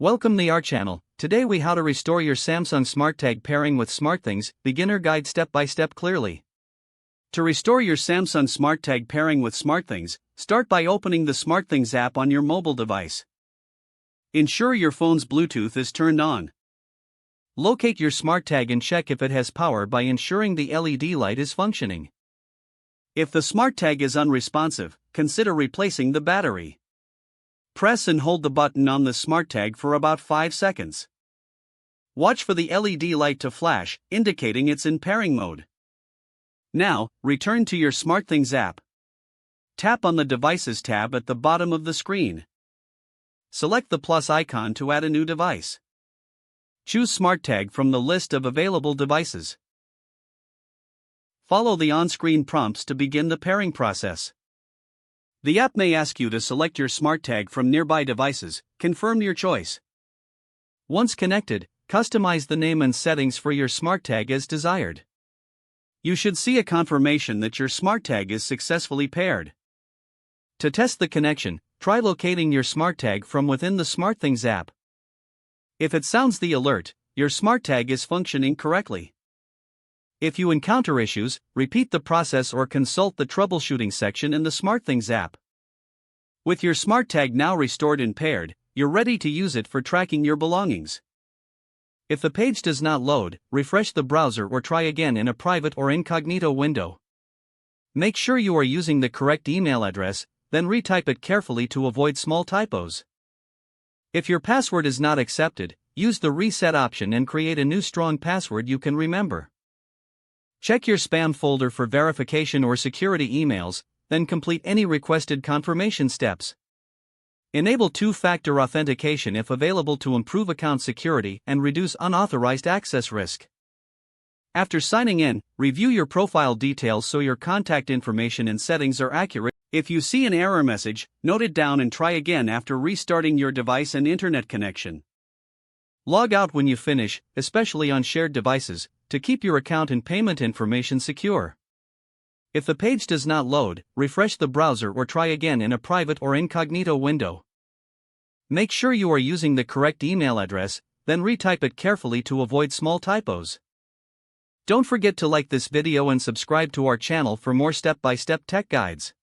Welcome to our channel. Today we how to restore your Samsung SmartTag pairing with SmartThings, beginner guide step by step clearly. To restore your Samsung SmartTag pairing with SmartThings, start by opening the SmartThings app on your mobile device. Ensure your phone's Bluetooth is turned on. Locate your SmartTag and check if it has power by ensuring the LED light is functioning. If the SmartTag is unresponsive, consider replacing the battery. Press and hold the button on the SmartTag for about 5 seconds. Watch for the LED light to flash, indicating it's in pairing mode. Now, return to your SmartThings app. Tap on the Devices tab at the bottom of the screen. Select the plus icon to add a new device. Choose SmartTag from the list of available devices. Follow the on-screen prompts to begin the pairing process. The app may ask you to select your SmartTag from nearby devices. Confirm your choice. Once connected, customize the name and settings for your SmartTag as desired. You should see a confirmation that your SmartTag is successfully paired. To test the connection, try locating your SmartTag from within the SmartThings app. If it sounds the alert, your SmartTag is functioning correctly. If you encounter issues, repeat the process or consult the troubleshooting section in the SmartThings app. With your SmartTag now restored and paired, you're ready to use it for tracking your belongings. If the page does not load, refresh the browser or try again in a private or incognito window. Make sure you are using the correct email address, then retype it carefully to avoid small typos. If your password is not accepted, use the reset option and create a new strong password you can remember. Check your spam folder for verification or security emails, then complete any requested confirmation steps. Enable two-factor authentication if available to improve account security and reduce unauthorized access risk. After signing in, review your profile details so your contact information and settings are accurate. If you see an error message, note it down and try again after restarting your device and internet connection. Log out when you finish, especially on shared devices, to keep your account and payment information secure. If the page does not load, refresh the browser or try again in a private or incognito window. Make sure you are using the correct email address, then retype it carefully to avoid small typos. Don't forget to like this video and subscribe to our channel for more step-by-step tech guides.